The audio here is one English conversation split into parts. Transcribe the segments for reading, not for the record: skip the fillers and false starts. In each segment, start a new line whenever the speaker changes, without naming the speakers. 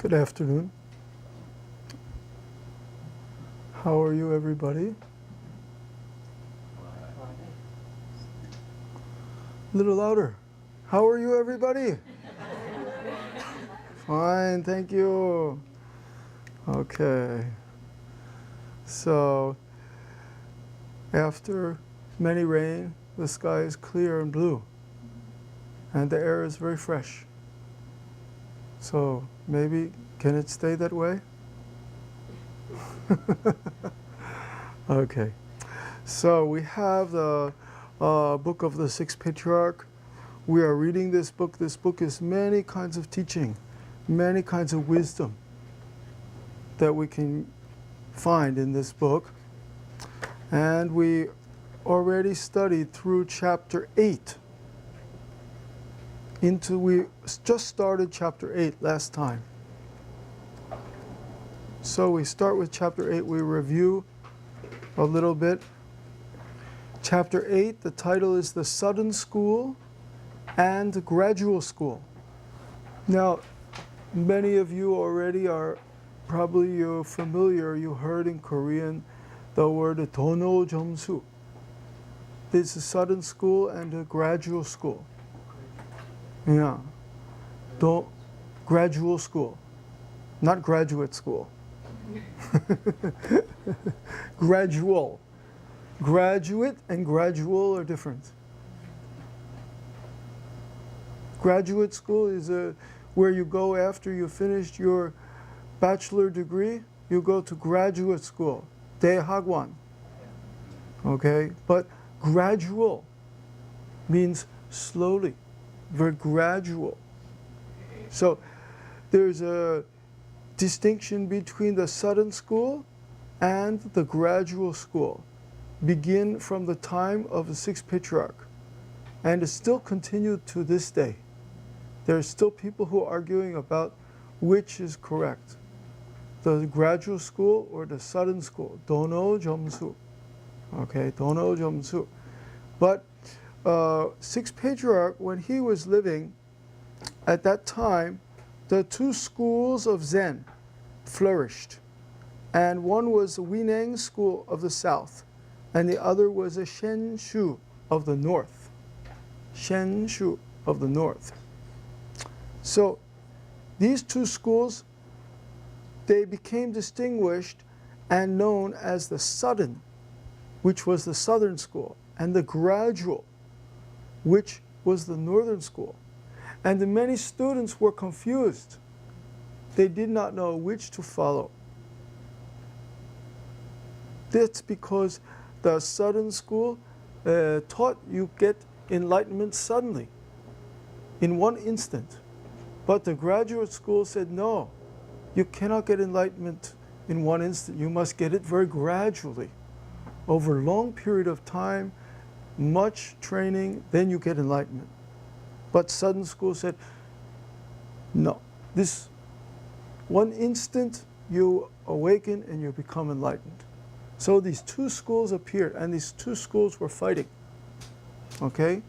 Good afternoon. How are you, everybody? A little louder. How are you, everybody? Fine, thank you. Okay. So, after many rain, the sky is clear and blue, and the air is very fresh. So, maybe, can it stay that way? Okay. So, we have the book of the Sixth Patriarch. We are reading this book. This book is many kinds of teaching, many kinds of wisdom that we can find in this book. And we already studied through chapter 8. We just started chapter 8 last time. So we start with chapter 8. We review a little bit. Chapter 8, the title is The Sudden School and the Gradual School. Now, many of you already are you're familiar, you heard in Korean the word dono 점수. This is sudden school and a gradual school. Yeah. Gradual school, not graduate school. Gradual. Graduate and gradual are different. Graduate school is where you go after you finished your bachelor degree, you go to graduate school, 대학원. Okay? But gradual means slowly, very gradual. So there's a distinction between the sudden school and the gradual school. Begin from the time of the Sixth Patriarch, and it's still continued to this day. There are still people who are arguing about which is correct, the gradual school or the sudden school. 도노 점수. Okay, 도노 점수. But Sixth Patriarch, when he was living, at that time, the two schools of Zen flourished. And one was the Huineng school of the south, and the other was the Shenshu of the north. Shenshu of the north. So these two schools, they became distinguished and known as the sudden, which was the southern school, and the gradual, which was the northern school. And the many students were confused. They did not know which to follow. That's because the southern school taught you get enlightenment suddenly, in one instant. But the graduate school said, no, you cannot get enlightenment in one instant. You must get it very gradually. Over a long period of time, much training, then you get enlightenment. But sudden school said, no, this one instant you awaken and you become enlightened. So these two schools appeared, and these two schools were fighting. Okay?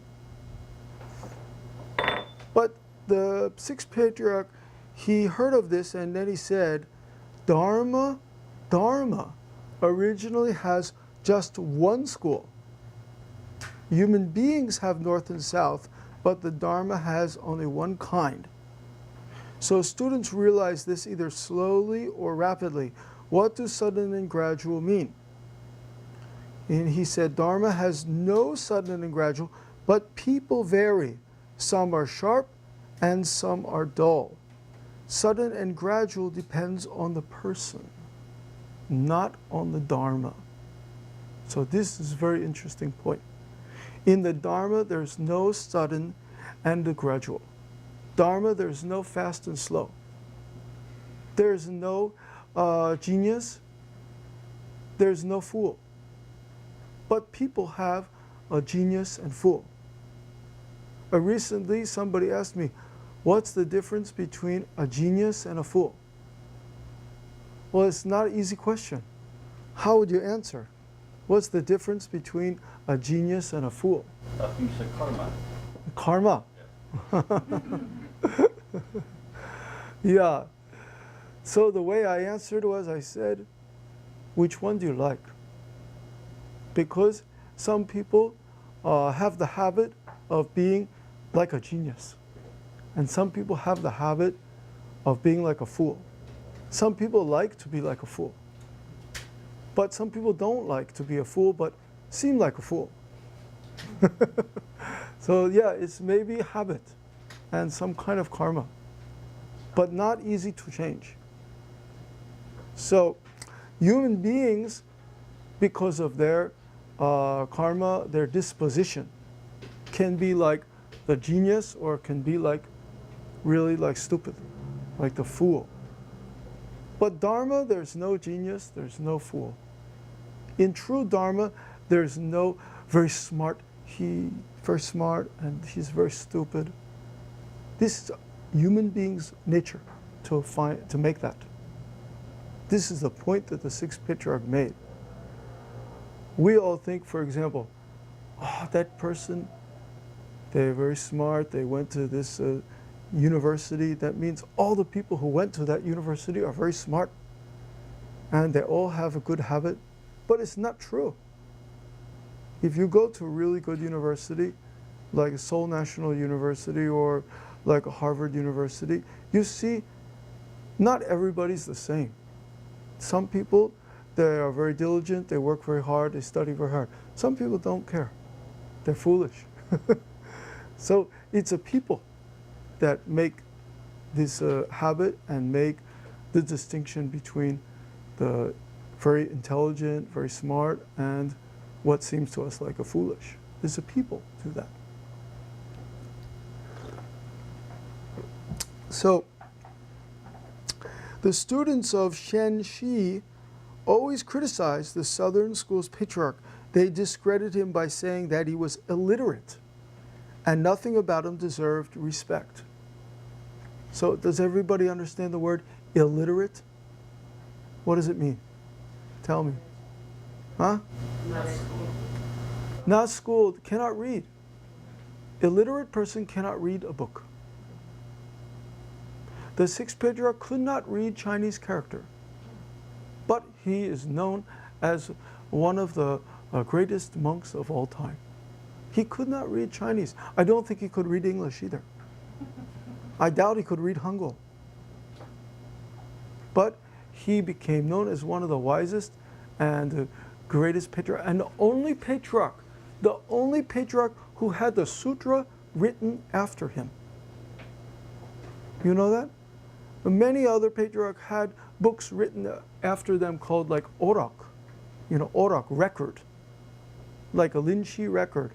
But the Sixth Patriarch, he heard of this, and then he said, Dharma originally has just one school. Human beings have north and south, but the Dharma has only one kind. So students realize this either slowly or rapidly. What do sudden and gradual mean? And he said, Dharma has no sudden and gradual, but people vary. Some are sharp and some are dull. Sudden and gradual depends on the person, not on the Dharma. So this is a very interesting point. In the Dharma, there's no sudden and the gradual. Dharma, there's no fast and slow. There's no genius. There's no fool. But people have a genius and fool. Recently, somebody asked me, what's the difference between a genius and a fool? Well, it's not an easy question. How would you answer? What's the difference between a genius and a fool?
I think it's a karma.
Karma.
Yeah.
Yeah. So the way I answered was, I said, which one do you like? Because some people have the habit of being like a genius. And some people have the habit of being like a fool. Some people like to be like a fool. But some people don't like to be a fool, but seem like a fool. So yeah, it's maybe habit and some kind of karma, but not easy to change. So human beings, because of their karma, their disposition, can be like the genius or can be like really like stupid, like the fool. But Dharma, there's no genius, there's no fool. In true Dharma, there's no very smart, he's very smart and he's very stupid. This is human being's nature to make that. This is the point that the sixth patriarch made. We all think, for example, oh, that person, they're very smart, they went to this university. That means all the people who went to that university are very smart and they all have a good habit, but it's not true. If you go to a really good university, like Seoul National University or like a Harvard University, you see not everybody's the same. Some people, they are very diligent, they work very hard, they study very hard. Some people don't care. They're foolish. So it's a people that make this habit and make the distinction between the very intelligent, very smart, and what seems to us like a foolish. There's a people do that. So the students of Shen Shi always criticized the Southern School's patriarch. They discredited him by saying that he was illiterate and nothing about him deserved respect. So does everybody understand the word illiterate? What does it mean? Tell me. Huh?
Not schooled.
Not schooled, cannot read. Illiterate person cannot read a book. The sixth patriarch could not read Chinese character, but he is known as one of the greatest monks of all time. He could not read Chinese. I don't think he could read English either. I doubt he could read Hangul. But he became known as one of the wisest and the greatest patriarch, and the only patriarch who had the sutra written after him. You know that? Many other patriarchs had books written after them called like orak, orak, record, like a Linshi record,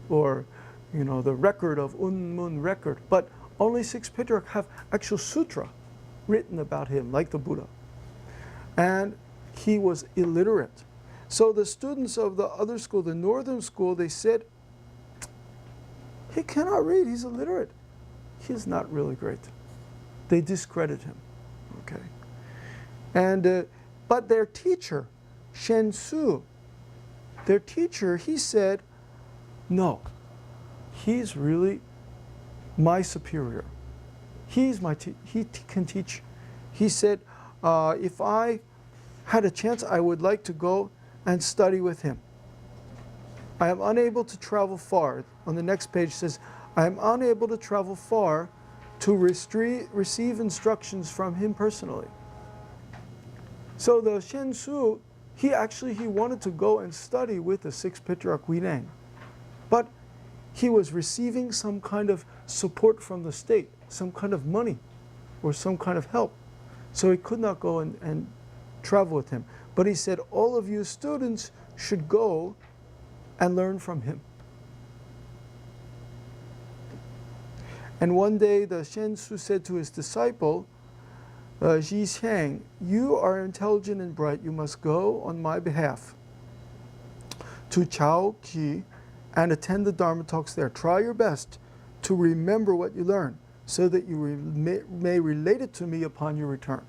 or the record of Unmun record. But only six patriarchs have actual sutra written about him, like the Buddha. And he was illiterate. So the students of the other school, the northern school, they said, he cannot read, he's illiterate. He's not really great. They discredit him, okay? And, but their teacher, Shen Su, their teacher, he said, no, he's really my superior. He's my he can teach. He said, if I had a chance, I would like to go and study with him. I am unable to travel far. On the next page it says, I am unable to travel far to receive instructions from him personally. So the Shen Su, he wanted to go and study with the sixth patriarch Huineng, but he was receiving some kind of support from the state, some kind of money or some kind of help. So he could not go and travel with him. But he said, all of you students should go and learn from him. And one day the Shen Su said to his disciple, Ji Xiang, you are intelligent and bright. You must go on my behalf to Chao Ki and attend the Dharma talks there. Try your best to remember what you learn so that you may relate it to me upon your return.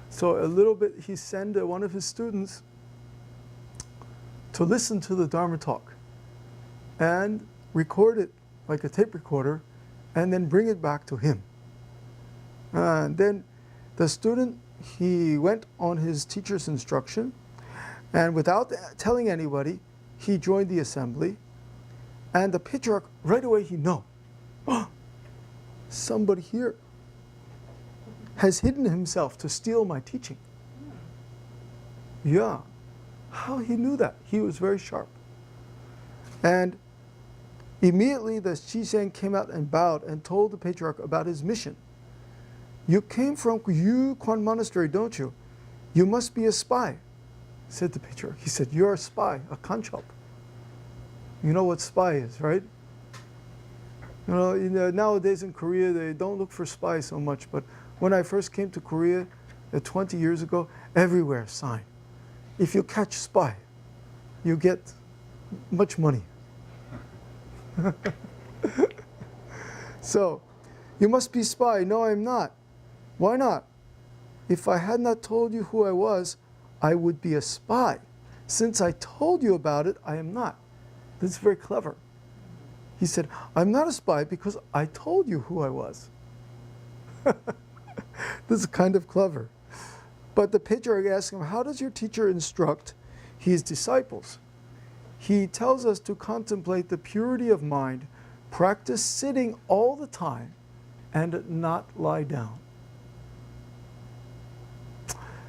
So a little bit, he sent one of his students to listen to the Dharma talk and record it like a tape recorder and then bring it back to him. And then The student, he went on his teacher's instruction, and without telling anybody, he joined the assembly. And the patriarch, right away, he knew, oh, somebody here has hidden himself to steal my teaching. Yeah. How he knew that? He was very sharp. And immediately the Shizhen came out and bowed and told the patriarch about his mission. You came from Yukon Monastery, don't you? You must be a spy, said the patriarch. He said, you're a spy, a kanchop. You know what spy is, right? You know, nowadays in Korea, they don't look for spies so much. But when I first came to Korea 20 years ago, everywhere sign. If you catch spy, you get much money. So, you must be spy. No, I'm not. Why not? If I had not told you who I was, I would be a spy. Since I told you about it, I am not. This is very clever. He said, I'm not a spy because I told you who I was. This is kind of clever. But the patriarch asked him, how does your teacher instruct his disciples? He tells us to contemplate the purity of mind, practice sitting all the time, and not lie down.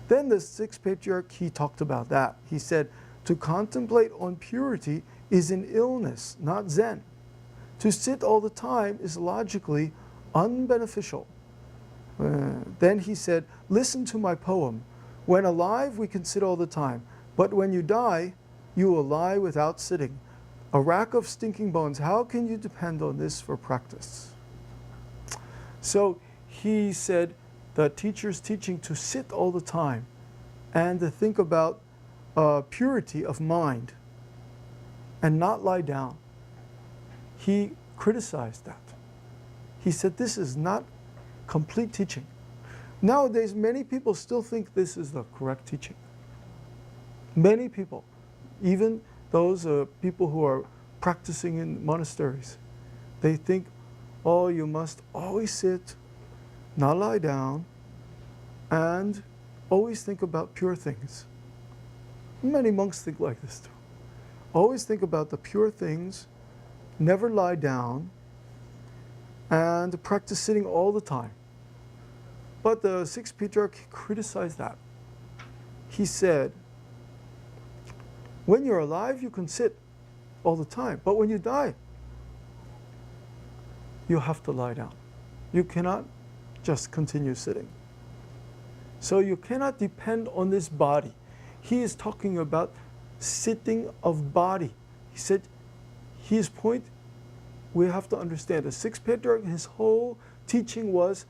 Then the sixth patriarch, he talked about that. He said, to contemplate on purity is an illness, not Zen. To sit all the time is logically unbeneficial. Then he said, listen to my poem. When alive, we can sit all the time. But when you die, you will lie without sitting. A rack of stinking bones, how can you depend on this for practice? So he said the teacher's teaching to sit all the time and to think about purity of mind and not lie down. He criticized that. He said this is not complete teaching. Nowadays, many people still think this is the correct teaching. Many people, even those people who are practicing in monasteries, they think, oh, you must always sit, not lie down, and always think about pure things. Many monks think like this too. Always think about the pure things, never lie down, and practice sitting all the time. But the sixth patriarch criticized that. He said, when you're alive, you can sit all the time. But when you die, you have to lie down. You cannot just continue sitting. So you cannot depend on this body. He is talking about sitting of body. He said, his point, we have to understand. The sixth patriarch, his whole teaching was,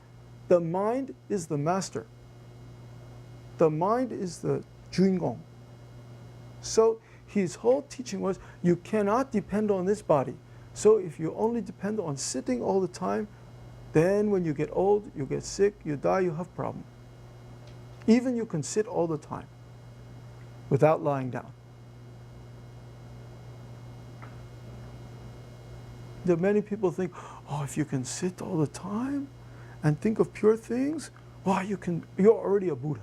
the mind is the master. The mind is the 주인공. So his whole teaching was, you cannot depend on this body. So if you only depend on sitting all the time, then when you get old, you get sick, you die, you have problem. Even you can sit all the time without lying down. There many people think, oh, if you can sit all the time and think of pure things, wow, you're already a Buddha.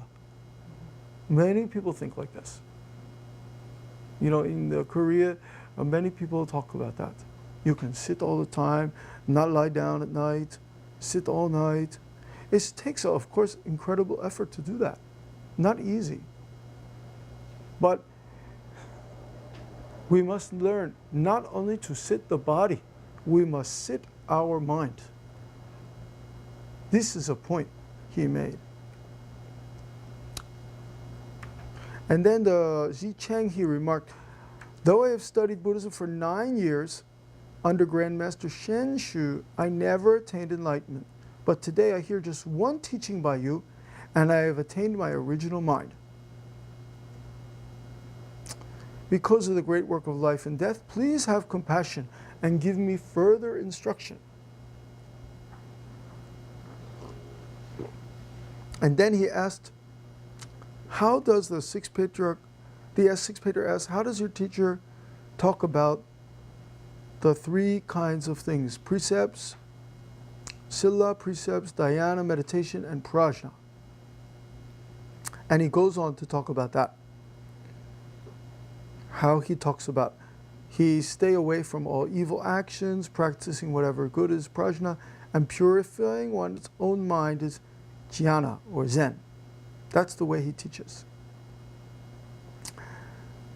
Many people think like this. You know, in Korea, many people talk about that. You can sit all the time, not lie down at night, sit all night. It takes, of course, incredible effort to do that. Not easy. But we must learn not only to sit the body, we must sit our mind. This is a point he made. And then the Ji Cheng, he remarked, though I have studied Buddhism for 9 years, under Grandmaster Shen Shu, I never attained enlightenment. But today I hear just one teaching by you, and I have attained my original mind. Because of the great work of life and death, please have compassion and give me further instruction. And then he asked, how does the sixth patriarch, asked, how does your teacher talk about the three kinds of things, precepts, sila, precepts, dhyana, meditation, and prajna? And he goes on to talk about that. How he talks about he stay away from all evil actions, practicing whatever good is prajna, and purifying one's own mind is jnana or Zen. That's the way he teaches.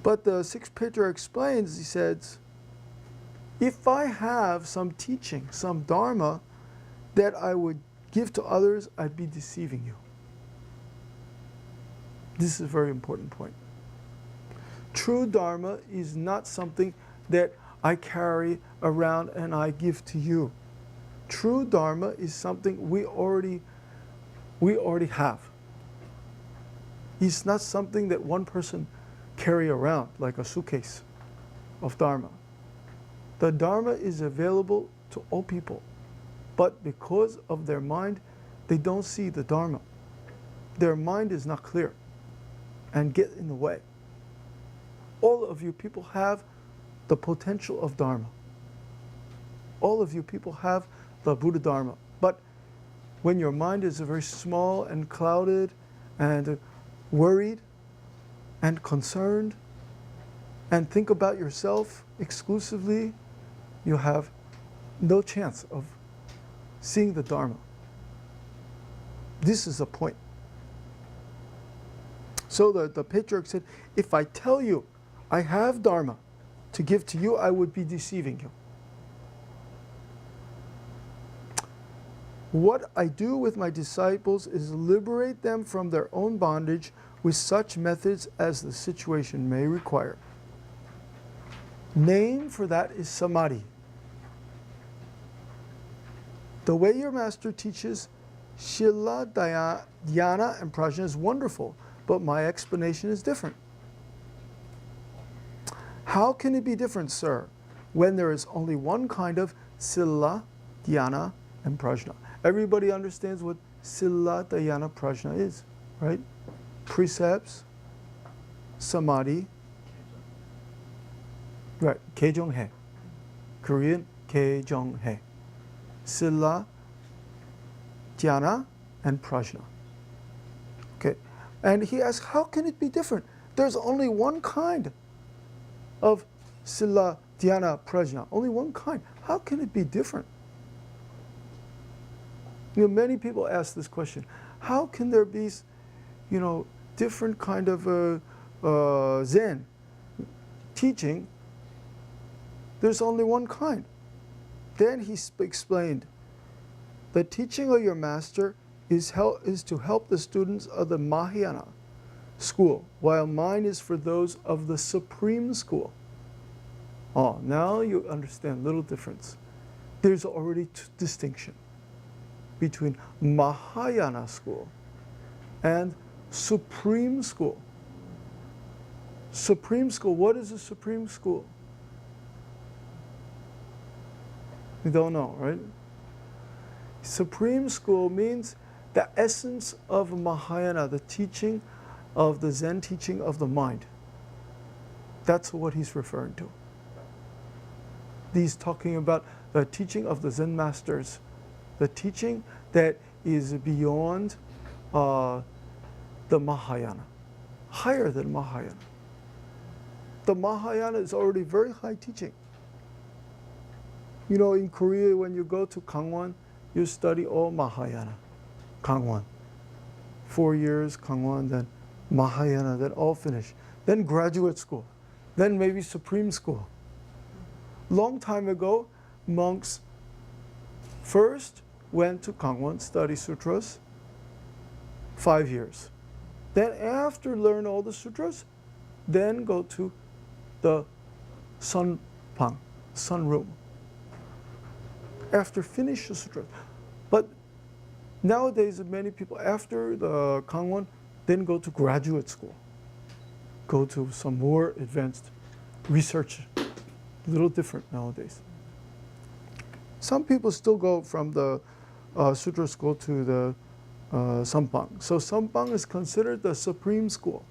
But the sixth patriarch explains, he says, if I have some teaching, some dharma that I would give to others, I'd be deceiving you. This is a very important point. True dharma is not something that I carry around and I give to you. True dharma is something we already have. It's not something that one person carry around like a suitcase of dharma. The dharma is available to all people, but because of their mind, they don't see the dharma. Their mind is not clear and get in the way. All of you people have the potential of dharma. All of you people have the Buddha dharma. But when your mind is very small and clouded and worried and concerned and think about yourself exclusively, you have no chance of seeing the dharma. This is the point. So the patriarch said, if I tell you I have dharma to give to you, I would be deceiving you. What I do with my disciples is liberate them from their own bondage with such methods as the situation may require. Name for that is samadhi. The way your master teaches Shila, Dhyana, and Prajna is wonderful, but my explanation is different. How can it be different, sir, when there is only one kind of Sila, Dhyana, and Prajna? Everybody understands what Sila, Dhyana, Prajna is, right? Precepts, samadhi, right? Kejonghae, Korean Kejonghae, Sila, Dhyana, and Prajna. Okay, and he asks, how can it be different? There's only one kind of Sila, Dhyana, Prajna. Only one kind. How can it be different? You know, many people ask this question. How can there be, you know, different kind of Zen teaching? There's only one kind. Then he explained, the teaching of your master is to help the students of the Mahayana school, while mine is for those of the Supreme School. Oh, now you understand, little difference. There's already distinction between Mahayana school and Supreme School. Supreme School, what is a Supreme School? You don't know, right? Supreme School means the essence of Mahayana, the teaching of the Zen teaching of the mind. That's what he's referring to. He's talking about the teaching of the Zen masters, the teaching that is beyond the Mahayana, higher than Mahayana. The Mahayana is already very high teaching. You know, in Korea, when you go to Gangwon, you study all Mahayana, Gangwon. 4 years, Gangwon, then Mahayana, then all finish. Then graduate school, then maybe Supreme School. Long time ago, monks first went to Gangwon, study sutras, 5 years. Then after learn all the sutras, then go to the sunpang, sunroom. After finish the sutras. But nowadays, many people, after the Gangwon, then go to graduate school. Go to some more advanced research. A little different nowadays. Some people still go from the sutra school to the sunpang. So sunpang is considered the supreme school,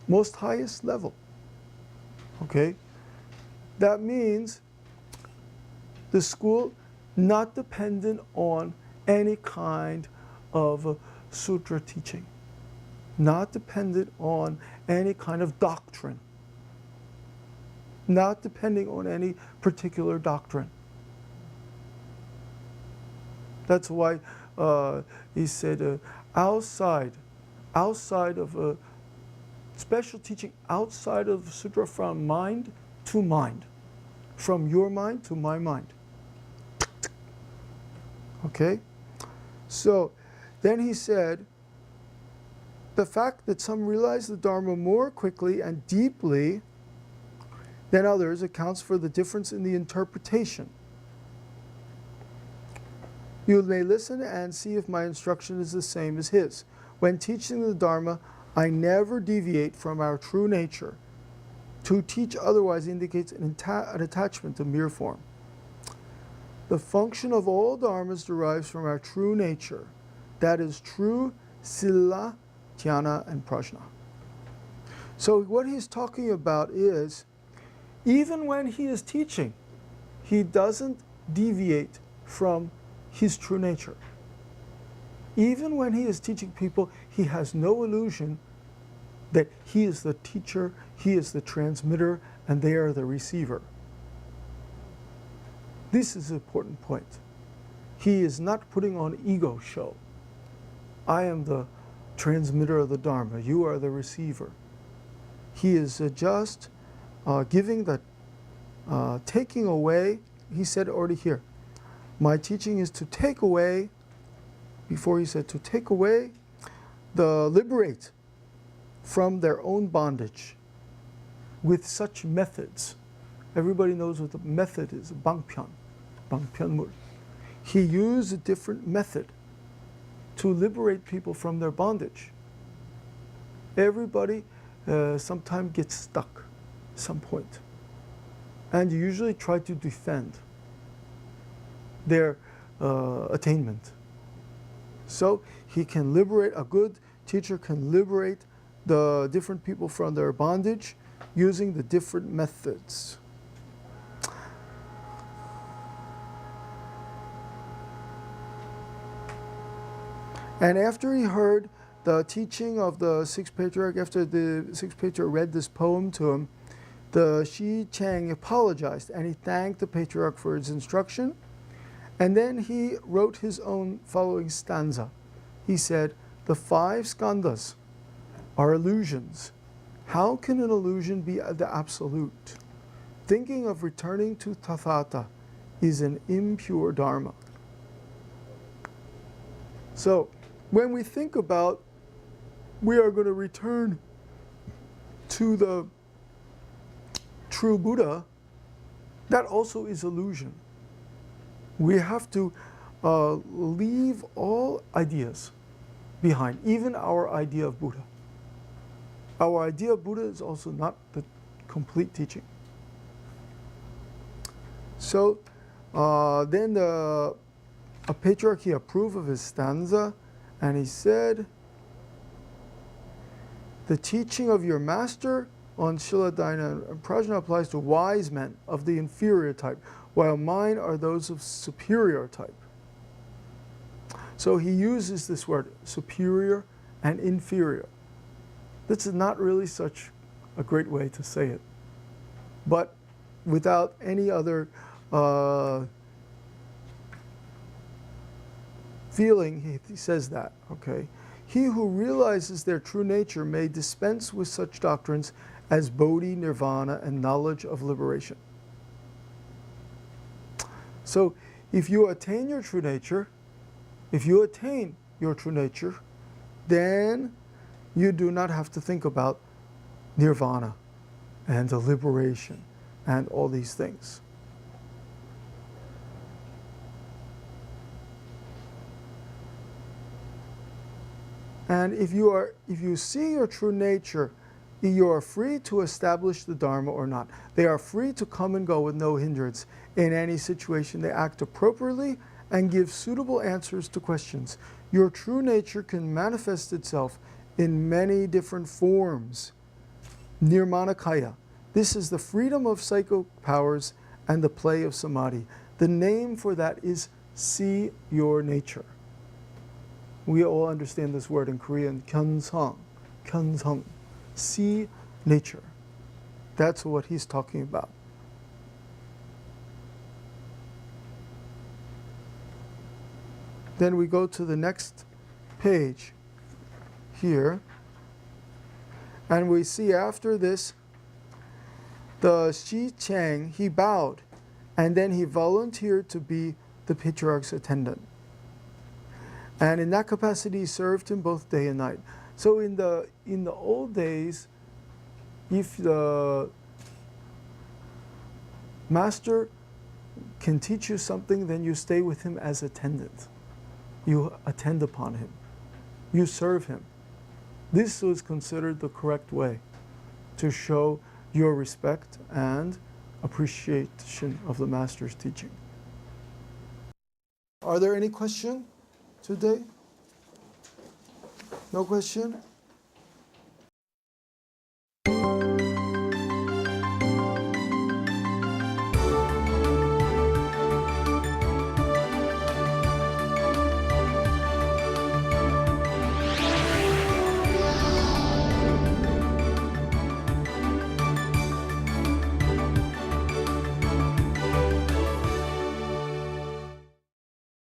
most highest level. Okay? That means the school not dependent on any kind of sutra teaching. not dependent on any kind of doctrine, not depending on any particular doctrine. That's why he said outside of a special teaching, outside of the sutra, from mind to mind, from your mind to my mind. Okay? So then he said, the fact that some realize the Dharma more quickly and deeply than others accounts for the difference in the interpretation. You may listen and see if my instruction is the same as his. When teaching the Dharma, I never deviate from our true nature. To teach otherwise indicates an attachment to mere form. The function of all dharmas derives from our true nature. That is true sila, dhyana, and prajna. So what he's talking about is, even when he is teaching, he doesn't deviate from his true nature. Even when he is teaching people, he has no illusion that he is the teacher, he is the transmitter, and they are the receiver. This is an important point. He is not putting on ego show. I am the transmitter of the Dharma, you are the receiver. He is just giving the, taking away, he said already here, my teaching is to take away, before he said to take away, liberate from their own bondage with such methods. Everybody knows what the method is, bangpyeonmul. He used a different method to liberate people from their bondage. Everybody sometimes gets stuck at some point. And you usually try to defend their attainment. So he can liberate, a good teacher can liberate the different people from their bondage using the different methods. And after he heard the teaching of the sixth patriarch, after the sixth patriarch read this poem to him, the Shi Chang apologized and he thanked the patriarch for his instruction. And then he wrote his own following stanza. He said, the 5 skandhas are illusions. How can an illusion be the absolute? Thinking of returning to Tathata is an impure dharma. So, when we think about we are going to return to the true Buddha, that also is illusion. We have to leave all ideas behind, even our idea of Buddha. Our idea of Buddha is also not the complete teaching. So then a patriarch, he approved of his stanza, and he said, the teaching of your master on Shiladhyana and Prajna applies to wise men of the inferior type, while mine are those of superior type. So he uses this word, superior and inferior. This is not really such a great way to say it, but without any other feeling, he says that, okay? He who realizes their true nature may dispense with such doctrines as bodhi, nirvana, and knowledge of liberation. So if you attain your true nature, then you do not have to think about nirvana and the liberation and all these things. And if you see your true nature, you are free to establish the Dharma or not. They are free to come and go with no hindrance. In any situation, they act appropriately and give suitable answers to questions. Your true nature can manifest itself in many different forms. Nirmanakaya. This is the freedom of psychic powers and the play of samadhi. The name for that is see your nature. We all understand this word in Korean, gyeonsang, 견성, see nature. That's what he's talking about. Then we go to the next page here, and we see after this, the Xi Chang, he bowed, and then he volunteered to be the patriarch's attendant. And in that capacity, he served him both day and night. So in the old days, if the master can teach you something, then you stay with him as attendant. You attend upon him. You serve him. This was considered the correct way to show your respect and appreciation of the master's teaching. Are there any questions today? No question?